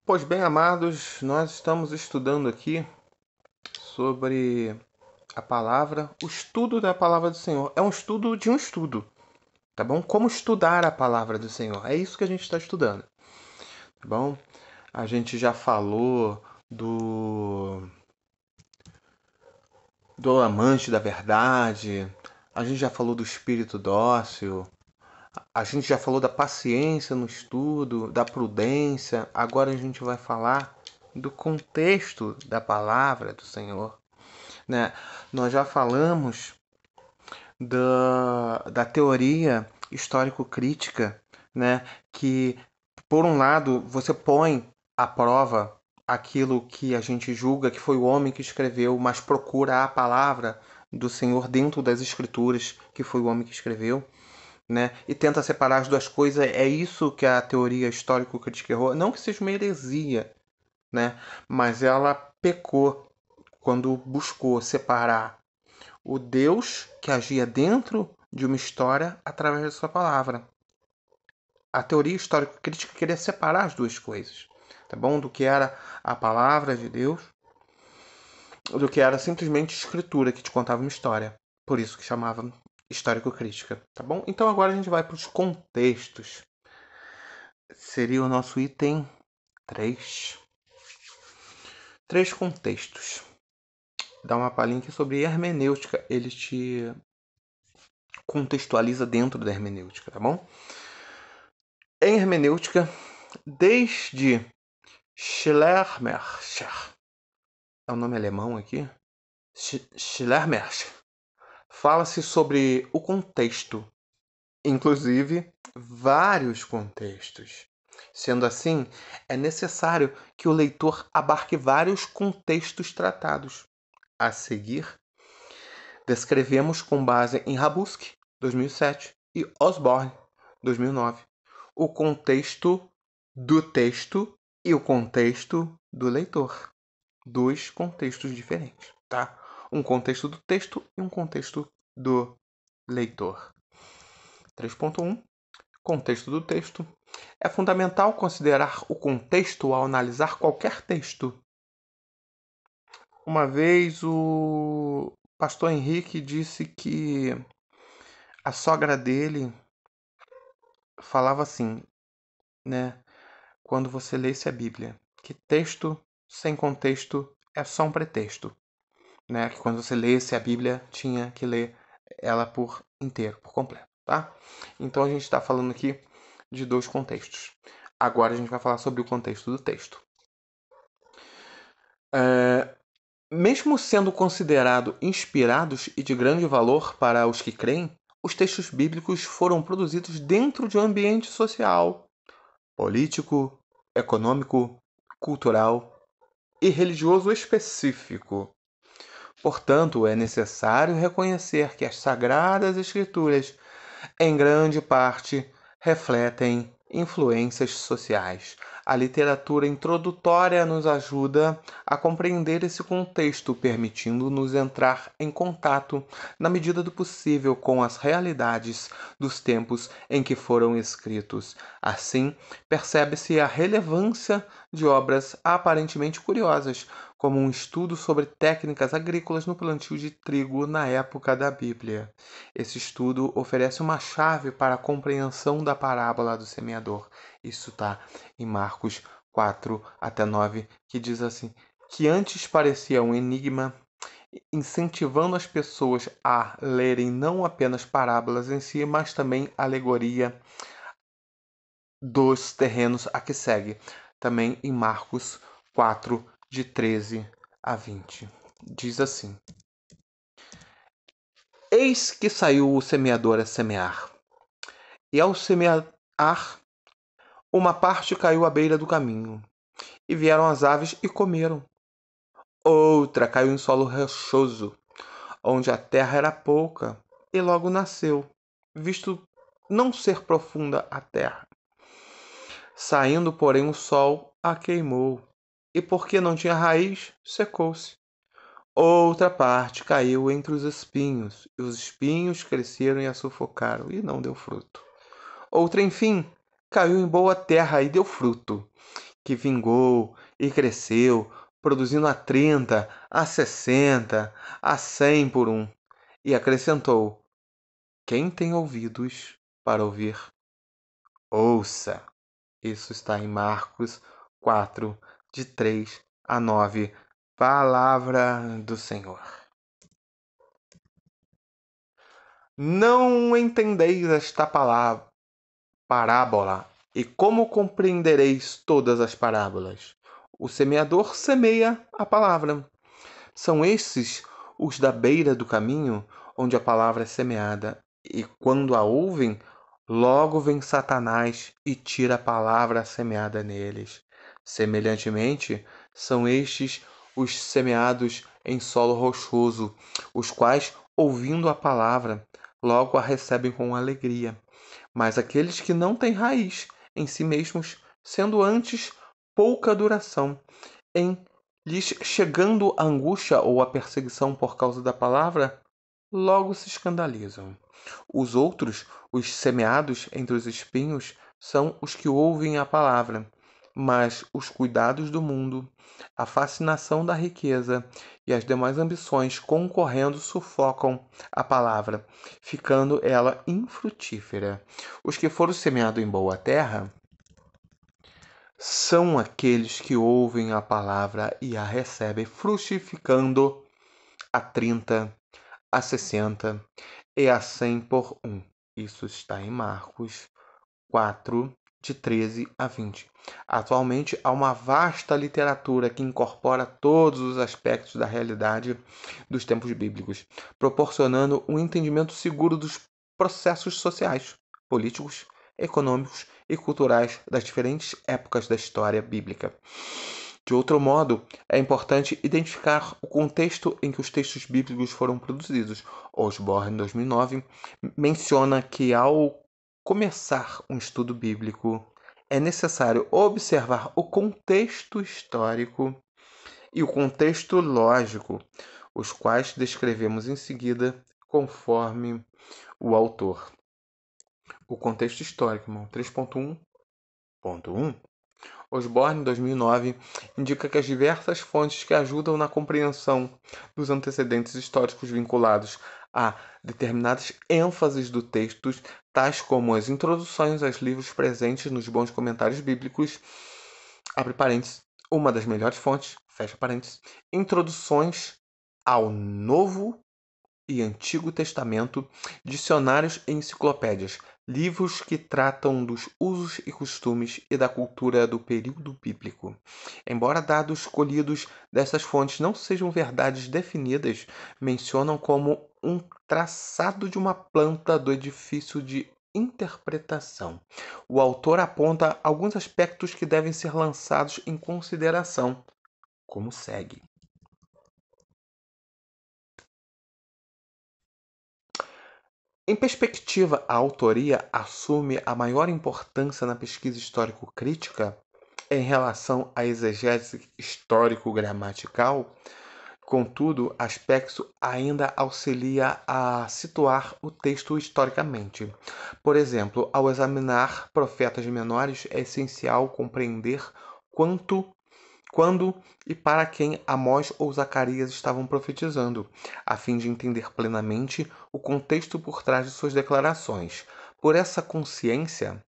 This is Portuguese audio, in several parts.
Pois bem, amados, nós estamos estudando aqui sobre a palavra, o estudo da palavra do Senhor. É um estudo de um estudo, tá bom? Como estudar a palavra do Senhor. É isso que a gente está estudando, tá bom? A gente já falou do amante da verdade, a gente já falou do espírito dócil, a gente já falou da paciência no estudo, da prudência. Agora a gente vai falar do contexto da palavra do Senhor, né? Nós já falamos da teoria histórico-crítica, né? Que, por um lado, você põe à prova aquilo que a gente julga que foi o homem que escreveu, mas procura a palavra do Senhor dentro das Escrituras, que foi o homem que escreveu, né? E tenta separar as duas coisas. É isso que a teoria histórico-crítica errou. Não que seja uma heresia, né? Mas ela pecou quando buscou separar o Deus que agia dentro de uma história através da sua palavra. A teoria histórico-crítica queria separar as duas coisas, tá bom? Do que era a palavra de Deus, do que era simplesmente escritura que te contava uma história. Por isso que chamava histórico-crítica, tá bom? Então agora a gente vai para os contextos. Seria o nosso item 3. Três contextos. Dá uma palhinha aqui sobre hermenêutica. Ele te contextualiza dentro da hermenêutica, tá bom? Em hermenêutica, desde Schleiermacher, é o nome alemão aqui, Schleiermacher, fala-se sobre o contexto, inclusive vários contextos. Sendo assim, é necessário que o leitor abarque vários contextos tratados. A seguir, descrevemos com base em Rabuski, 2007, e Osborne, 2009, o contexto do texto e o contexto do leitor. Dois contextos diferentes, tá? Um contexto do texto e um contexto do leitor. 3.1. Contexto do texto. É fundamental considerar o contexto ao analisar qualquer texto. Uma vez o pastor Henrique disse que a sogra dele falava assim, né? Quando você lesse a Bíblia, que texto sem contexto é só um pretexto, né? Que quando você lesse a Bíblia, tinha que ler ela por inteiro, por completo, tá? Então a gente está falando aqui de dois contextos. Agora a gente vai falar sobre o contexto do texto. Mesmo sendo considerados inspirados e de grande valor para os que creem, os textos bíblicos foram produzidos dentro de um ambiente social, político, econômico, cultural e religioso específico. Portanto, é necessário reconhecer que as Sagradas Escrituras, em grande parte, refletem influências sociais. A literatura introdutória nos ajuda a compreender esse contexto, permitindo-nos entrar em contato, na medida do possível, com as realidades dos tempos em que foram escritos. Assim, percebe-se a relevância de obras aparentemente curiosas, como um estudo sobre técnicas agrícolas no plantio de trigo na época da Bíblia. Esse estudo oferece uma chave para a compreensão da parábola do semeador. Isso está em Marcos 4 até 9, que diz assim: que antes parecia um enigma, incentivando as pessoas a lerem não apenas parábolas em si, mas também alegoria dos terrenos a que segue. Também em Marcos 4, de 13 a 20. Diz assim: Eis que saiu o semeador a semear. E ao semear, uma parte caiu à beira do caminho, e vieram as aves e comeram. Outra caiu em solo rochoso, onde a terra era pouca, e logo nasceu, visto não ser profunda a terra. Saindo, porém, o sol a queimou, e porque não tinha raiz, secou-se. Outra parte caiu entre os espinhos, e os espinhos cresceram e a sufocaram, e não deu fruto. Outra, enfim, caiu em boa terra e deu fruto, que vingou e cresceu, produzindo a 30, a 60, a 100 por um. E acrescentou: quem tem ouvidos para ouvir, ouça. Isso está em Marcos 4, de 3 a 9. Palavra do Senhor. Não entendeis esta parábola, e como compreendereis todas as parábolas? O semeador semeia a palavra. São esses os da beira do caminho, onde a palavra é semeada, e quando a ouvem, logo vem Satanás e tira a palavra semeada neles. Semelhantemente, são estes os semeados em solo rochoso, os quais, ouvindo a palavra, logo a recebem com alegria. Mas aqueles que não têm raiz em si mesmos, sendo antes pouca duração, em lhes chegando a angústia ou a perseguição por causa da palavra, logo se escandalizam. Os outros, os semeados entre os espinhos, são os que ouvem a palavra, mas os cuidados do mundo, a fascinação da riqueza e as demais ambições concorrendo sufocam a palavra, ficando ela infrutífera. Os que foram semeados em boa terra são aqueles que ouvem a palavra e a recebem, frutificando a 30, a 60 e a 100 por um. Isso está em Marcos 4, de 13 a 20. Atualmente, há uma vasta literatura que incorpora todos os aspectos da realidade dos tempos bíblicos, proporcionando um entendimento seguro dos processos sociais, políticos, econômicos e culturais das diferentes épocas da história bíblica. De outro modo, é importante identificar o contexto em que os textos bíblicos foram produzidos. Osborne, em 2009, menciona que ao começar um estudo bíblico, é necessário observar o contexto histórico e o contexto lógico, os quais descrevemos em seguida, conforme o autor. O contexto histórico, irmão, 3.1.1. Osborne, 2009, indica que as diversas fontes que ajudam na compreensão dos antecedentes históricos vinculados a determinadas ênfases do texto, tais como as introduções aos livros presentes nos bons comentários bíblicos, abre parênteses, uma das melhores fontes, fecha parênteses, introduções ao Novo e Antigo Testamento, dicionários e enciclopédias, livros que tratam dos usos e costumes e da cultura do período bíblico. Embora dados escolhidos dessas fontes não sejam verdades definidas, mencionam como um traçado de uma planta do edifício de interpretação. O autor aponta alguns aspectos que devem ser lançados em consideração, como segue. Em perspectiva, a autoria assume a maior importância na pesquisa histórico-crítica em relação à exegese histórico-gramatical. Contudo, aspecto ainda auxilia a situar o texto historicamente. Por exemplo, ao examinar profetas menores, é essencial compreender quando e para quem Amós ou Zacarias estavam profetizando, a fim de entender plenamente o contexto por trás de suas declarações. Por essa consciência,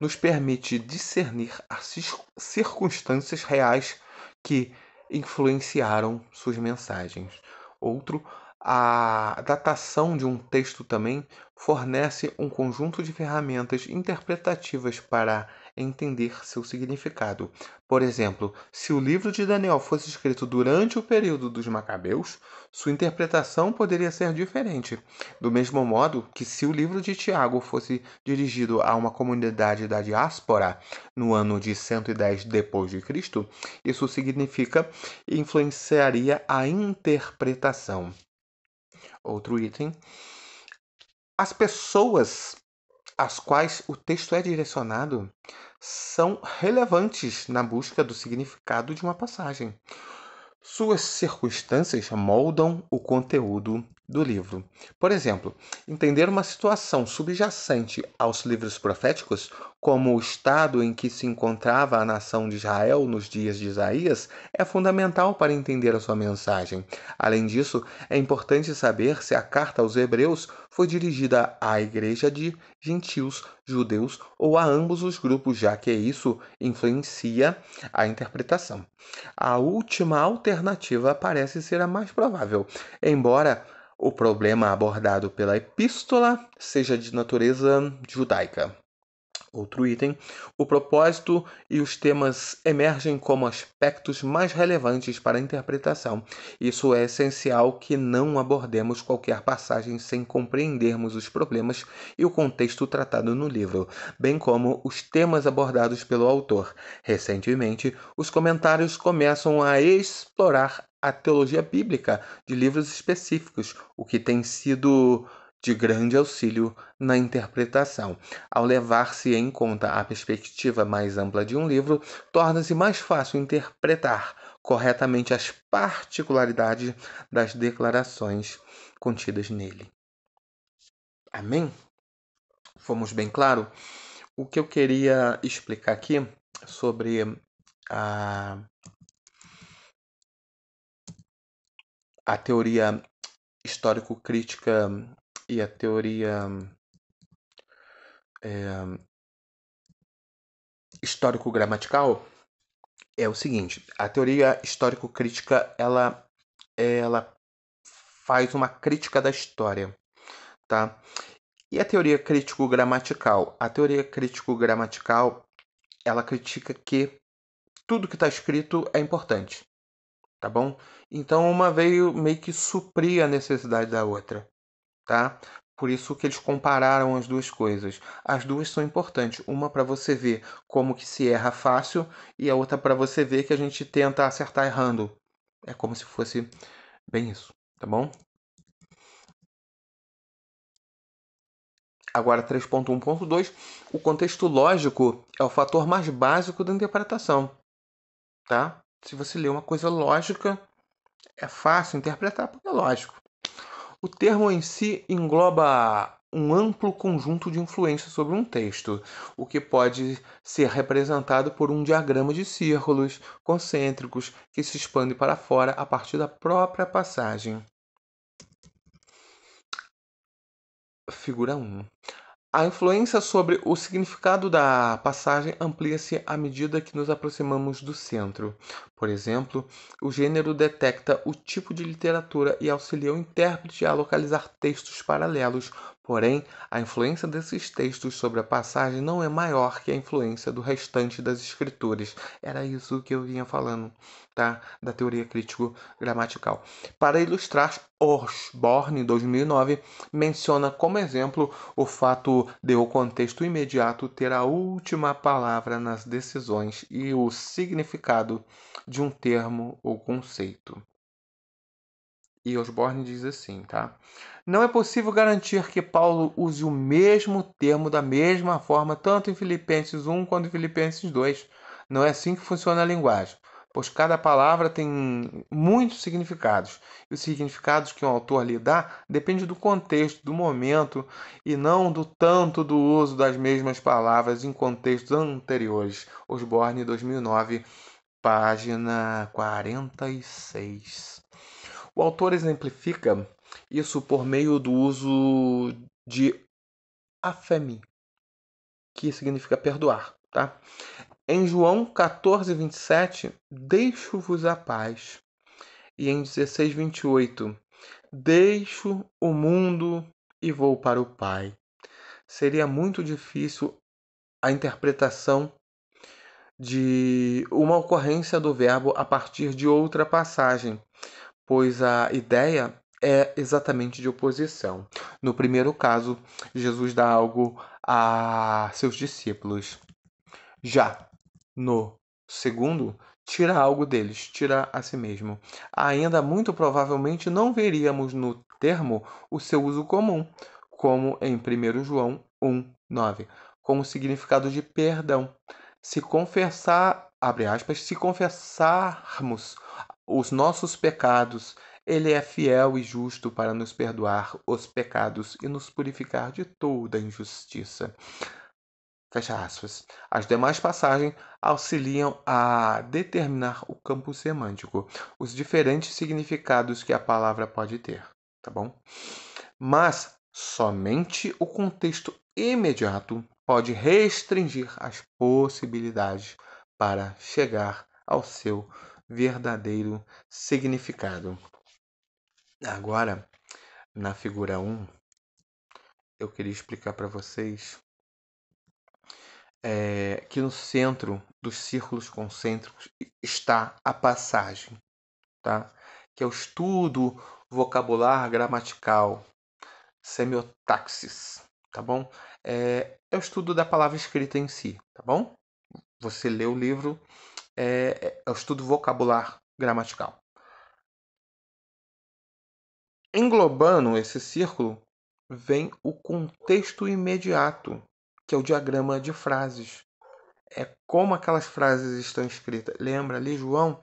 nos permite discernir as circunstâncias reais que influenciaram suas mensagens. Outro, a datação de um texto também fornece um conjunto de ferramentas interpretativas para entender seu significado. Por exemplo, se o livro de Daniel fosse escrito durante o período dos Macabeus, sua interpretação poderia ser diferente. Do mesmo modo que se o livro de Tiago fosse dirigido a uma comunidade da diáspora no ano de 110 depois de Cristo, isso significa e influenciaria a interpretação. Outro item. As pessoas às quais o texto é direcionado são relevantes na busca do significado de uma passagem. Suas circunstâncias moldam o conteúdo do livro. Por exemplo, entender uma situação subjacente aos livros proféticos, como o estado em que se encontrava a nação de Israel nos dias de Isaías, é fundamental para entender a sua mensagem. Além disso, é importante saber se a carta aos Hebreus foi dirigida à igreja de gentios, judeus ou a ambos os grupos, já que isso influencia a interpretação. A última alternativa parece ser a mais provável, embora o problema abordado pela epístola seja de natureza judaica. Outro item, o propósito e os temas emergem como aspectos mais relevantes para a interpretação. Isso é essencial que não abordemos qualquer passagem sem compreendermos os problemas e o contexto tratado no livro, bem como os temas abordados pelo autor. Recentemente, os comentários começam a explorar a teologia bíblica de livros específicos, o que tem sido de grande auxílio na interpretação. Ao levar-se em conta a perspectiva mais ampla de um livro, torna-se mais fácil interpretar corretamente as particularidades das declarações contidas nele. Amém? Fomos bem claro? O que eu queria explicar aqui sobre a teoria histórico-crítica e a teoria histórico-gramatical é o seguinte: a teoria histórico-crítica ela faz uma crítica da história, tá? E a teoria crítico-gramatical? A teoria crítico-gramatical ela critica que tudo que está escrito é importante, tá bom? Então uma veio meio que suprir a necessidade da outra, tá? Por isso que eles compararam as duas coisas. As duas são importantes. Uma para você ver como que se erra fácil e a outra para você ver que a gente tenta acertar errando. É como se fosse bem isso, tá bom? Agora 3.1.2, o contexto lógico é o fator mais básico da interpretação, tá? Se você lê uma coisa lógica, é fácil interpretar porque é lógico. O termo em si engloba um amplo conjunto de influências sobre um texto, o que pode ser representado por um diagrama de círculos concêntricos que se expande para fora a partir da própria passagem. Figura 1. A influência sobre o significado da passagem amplia-se à medida que nos aproximamos do centro. Por exemplo, o gênero detecta o tipo de literatura e auxilia o intérprete a localizar textos paralelos. Porém, a influência desses textos sobre a passagem não é maior que a influência do restante das escrituras. Era isso que eu vinha falando, tá? Da teoria crítico-gramatical. Para ilustrar, Osborne, 2009, menciona como exemplo o fato de o contexto imediato ter a última palavra nas decisões e o significado de um termo ou conceito. E Osborne diz assim, tá? Não é possível garantir que Paulo use o mesmo termo da mesma forma tanto em Filipenses 1 quanto em Filipenses 2. Não é assim que funciona a linguagem, pois cada palavra tem muitos significados. E os significados que um autor lhe dá depende do contexto, do momento, e não do tanto do uso das mesmas palavras em contextos anteriores. Osborne, 2009, página 46. O autor exemplifica isso por meio do uso de afemi, que significa perdoar, tá? Em João 14:27, deixo-vos a paz. E em 16:28, deixo o mundo e vou para o Pai. Seria muito difícil a interpretação de uma ocorrência do verbo a partir de outra passagem, pois a ideia é exatamente de oposição. No primeiro caso, Jesus dá algo a seus discípulos. Já no segundo, tira algo deles, tira a si mesmo. Ainda muito provavelmente não veríamos no termo o seu uso comum, como em 1 João 1:9, como significado de perdão. Se confessar, abre aspas, se confessarmos os nossos pecados, ele é fiel e justo para nos perdoar os pecados e nos purificar de toda injustiça. Fecha aspas. As demais passagens auxiliam a determinar o campo semântico, os diferentes significados que a palavra pode ter, tá bom? Mas somente o contexto imediato pode restringir as possibilidades para chegar ao seu verdadeiro significado. Agora, na figura 1, eu queria explicar para vocês que no centro dos círculos concêntricos está a passagem, tá? Que é o estudo vocabular gramatical, semiotaxis, tá bom? É o estudo da palavra escrita em si, tá bom? Você lê o livro, é o estudo vocabular gramatical. Englobando esse círculo, vem o contexto imediato, que é o diagrama de frases. É como aquelas frases estão escritas. Lembra ali, João,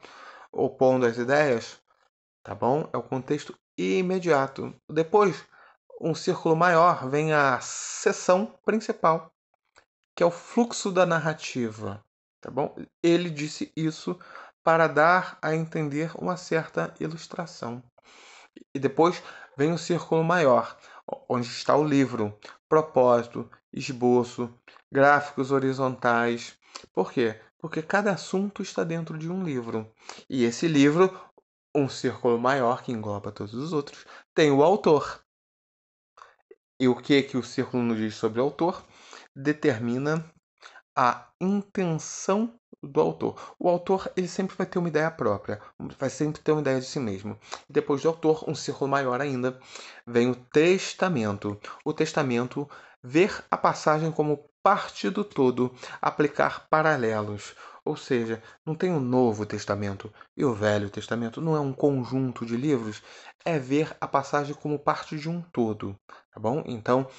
opondo as ideias? Tá bom? É o contexto imediato. Depois, um círculo maior, vem a seção principal, que é o fluxo da narrativa. Tá bom? Ele disse isso para dar a entender uma certa ilustração. E depois vem o círculo maior, onde está o livro, propósito, esboço, gráficos horizontais. Por quê? Porque cada assunto está dentro de um livro. E esse livro, um círculo maior que engloba todos os outros, tem o autor. E o que o círculo nos diz sobre o autor? Determina a intenção do autor. O autor ele sempre vai ter uma ideia própria, vai sempre ter uma ideia de si mesmo. Depois do autor, um círculo maior ainda, vem o testamento. O testamento, ver a passagem como parte do todo, aplicar paralelos. Ou seja, não tem o Novo Testamento e o Velho Testamento, não é um conjunto de livros, é ver a passagem como parte de um todo, tá bom? Então,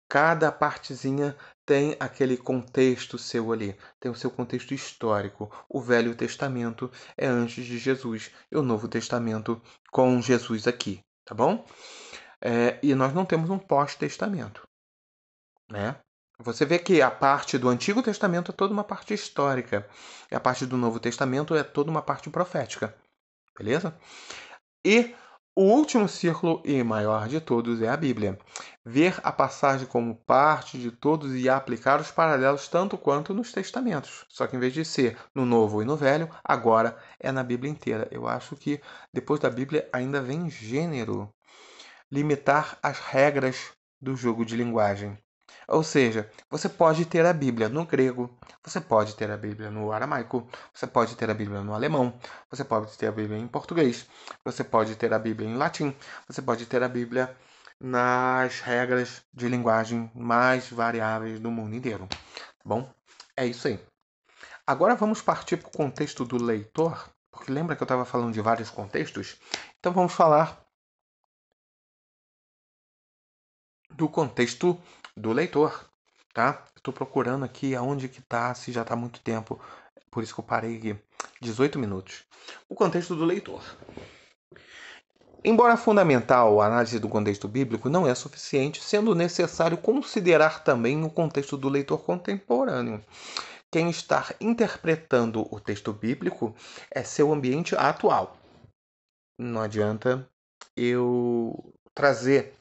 cada partezinha tem aquele contexto seu ali, tem o seu contexto histórico. O Velho Testamento é antes de Jesus e o Novo Testamento com Jesus aqui, tá bom? E nós não temos um pós-testamento, né? Você vê que a parte do Antigo Testamento é toda uma parte histórica e a parte do Novo Testamento é toda uma parte profética, beleza? E o último círculo e maior de todos é a Bíblia. Ver a passagem como parte de todos e aplicar os paralelos tanto quanto nos testamentos. Só que em vez de ser no Novo e no Velho, agora é na Bíblia inteira. Eu acho que depois da Bíblia ainda vem gênero. Limitar as regras do jogo de linguagem. Ou seja, você pode ter a Bíblia no grego, você pode ter a Bíblia no aramaico, você pode ter a Bíblia no alemão, você pode ter a Bíblia em português, você pode ter a Bíblia em latim, você pode ter a Bíblia nas regras de linguagem mais variáveis do mundo inteiro. Tá bom? É isso aí. Agora vamos partir para o contexto do leitor, porque lembra que eu estava falando de vários contextos? Então vamos falar do contexto do leitor, tá? Estou procurando aqui aonde que tá, se já está há muito tempo, por isso que eu parei aqui, 18 minutos. O contexto do leitor. Embora fundamental a análise do contexto bíblico, não é suficiente, sendo necessário considerar também o contexto do leitor contemporâneo. Quem está interpretando o texto bíblico é seu ambiente atual. Não adianta eu trazer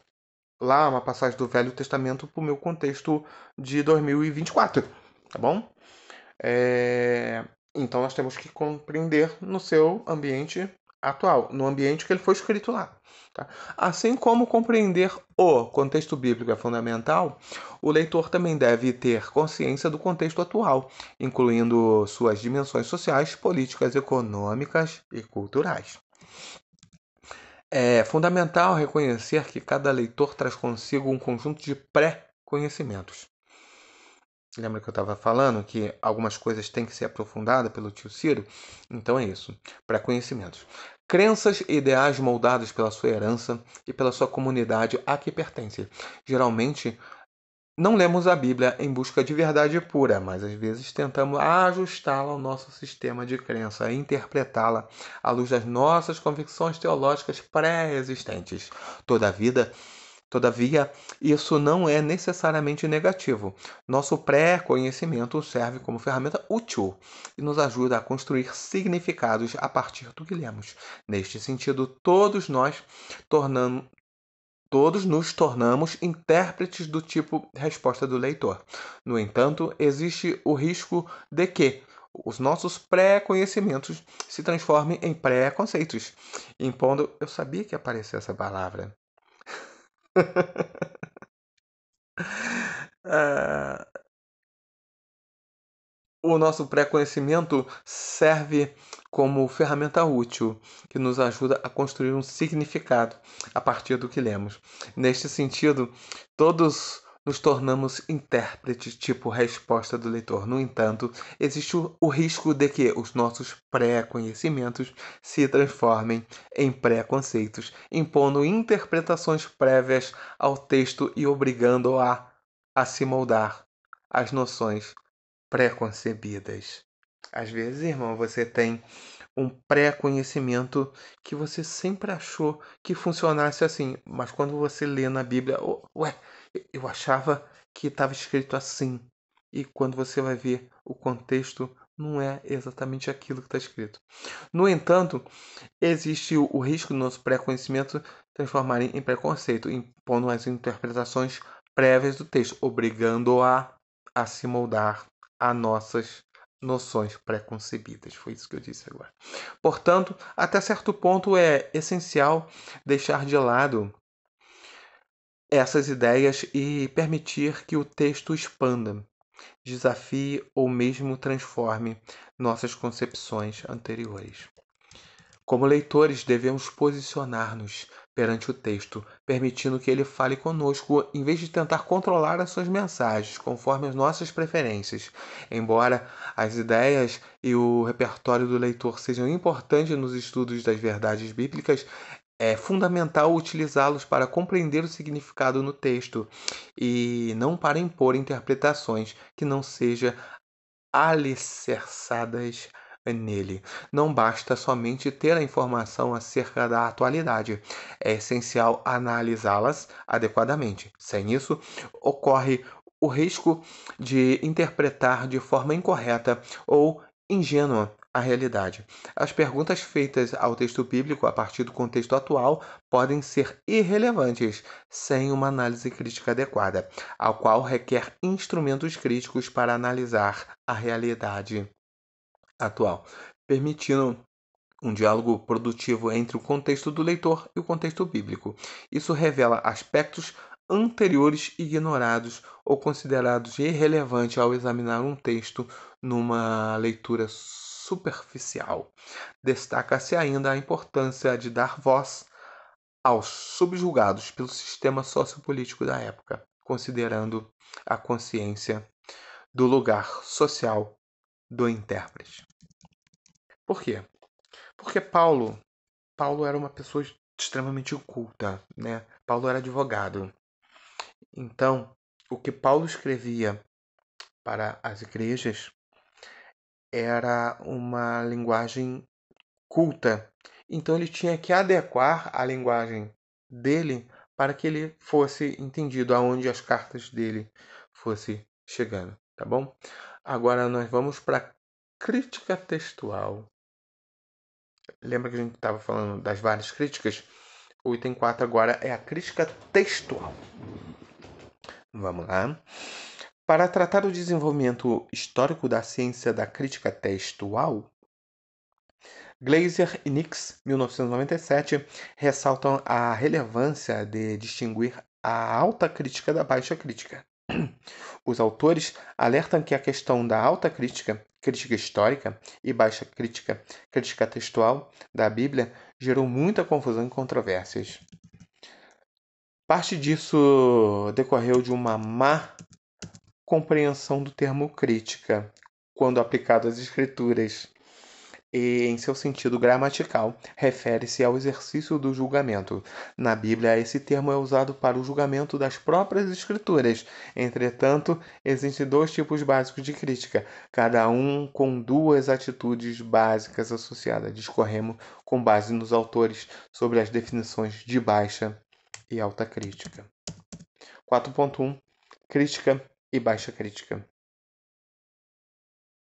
lá uma passagem do Velho Testamento para o meu contexto de 2024, tá bom? Então nós temos que compreender no seu ambiente atual, no ambiente que ele foi escrito lá. Tá? Assim como compreender o contexto bíblico é fundamental, o leitor também deve ter consciência do contexto atual, incluindo suas dimensões sociais, políticas, econômicas e culturais. É fundamental reconhecer que cada leitor traz consigo um conjunto de pré-conhecimentos. Lembra que eu estava falando que algumas coisas têm que ser aprofundadas pelo tio Ciro? Então é isso, pré-conhecimentos. Crenças e ideais moldados pela sua herança e pela sua comunidade a que pertence. Geralmente, Não lemos a Bíblia em busca de verdade pura, mas às vezes tentamos ajustá-la ao nosso sistema de crença e interpretá-la à luz das nossas convicções teológicas pré-existentes. Todavia, Todavia, isso não é necessariamente negativo. Nosso pré-conhecimento serve como ferramenta útil e nos ajuda a construir significados a partir do que lemos. Neste sentido, tornamos, todos nos tornamos intérpretes do tipo resposta do leitor. No entanto, existe o risco de que os nossos pré-conhecimentos se transformem em pré-conceitos, impondo. Eu sabia que ia aparecer essa palavra. Ah, o nosso pré-conhecimento serve como ferramenta útil que nos ajuda a construir um significado a partir do que lemos. Neste sentido, todos nos tornamos intérpretes, tipo resposta do leitor. No entanto, existe o risco de que os nossos pré-conhecimentos se transformem em pré-conceitos, impondo interpretações prévias ao texto e obrigando-o a se moldar às noções pré-concebidas. Às vezes, irmão, você tem um pré-conhecimento que você sempre achou que funcionasse assim, mas quando você lê na Bíblia, ué, eu achava que estava escrito assim. E quando você vai ver o contexto, não é exatamente aquilo que está escrito. No entanto, existe o risco do nosso pré-conhecimento transformarem em preconceito, impondo as interpretações prévias do texto, obrigando-a a se moldar a nossas noções pré-concebidas. Foi isso que eu disse agora. Portanto, até certo ponto é essencial deixar de lado essas ideias e permitir que o texto expanda, desafie ou mesmo transforme nossas concepções anteriores. Como leitores, devemos posicionar-nos perante o texto, permitindo que ele fale conosco, em vez de tentar controlar as suas mensagens conforme as nossas preferências. Embora as ideias e o repertório do leitor sejam importantes nos estudos das verdades bíblicas, é fundamental utilizá-los para compreender o significado no texto e não para impor interpretações que não sejam alicerçadas nele. Não basta somente ter a informação acerca da atualidade, é essencial analisá-las adequadamente. Sem isso, ocorre o risco de interpretar de forma incorreta ou ingênua a realidade. As perguntas feitas ao texto bíblico a partir do contexto atual podem ser irrelevantes sem uma análise crítica adequada, ao qual requer instrumentos críticos para analisar a realidade atual, permitindo um diálogo produtivo entre o contexto do leitor e o contexto bíblico. Isso revela aspectos anteriores ignorados ou considerados irrelevantes ao examinar um texto numa leitura superficial. Destaca-se ainda a importância de dar voz aos subjugados pelo sistema sociopolítico da época, considerando a consciência do lugar social do intérprete. Por quê? Porque Paulo era uma pessoa extremamente culta, né? Paulo era advogado. Então, o que Paulo escrevia para as igrejas era uma linguagem culta. Então ele tinha que adequar a linguagem dele para que ele fosse entendido aonde as cartas dele fossem chegando, tá bom? Agora nós vamos para a crítica textual. Lembra que a gente estava falando das várias críticas? O item 4 agora é a crítica textual. Vamos lá. Para tratar o desenvolvimento histórico da ciência da crítica textual, Glaser e Nix, 1997, ressaltam a relevância de distinguir a alta crítica da baixa crítica. Os autores alertam que a questão da alta crítica, crítica histórica, e baixa crítica, crítica textual da Bíblia gerou muita confusão e controvérsias. Parte disso decorreu de uma má compreensão do termo crítica, quando aplicado às escrituras. e, em seu sentido gramatical, refere-se ao exercício do julgamento. Na Bíblia, esse termo é usado para o julgamento das próprias Escrituras. Entretanto, existem dois tipos básicos de crítica, cada um com duas atitudes básicas associadas. Discorremos com base nos autores sobre as definições de baixa e alta crítica. 4.1 Crítica e baixa crítica.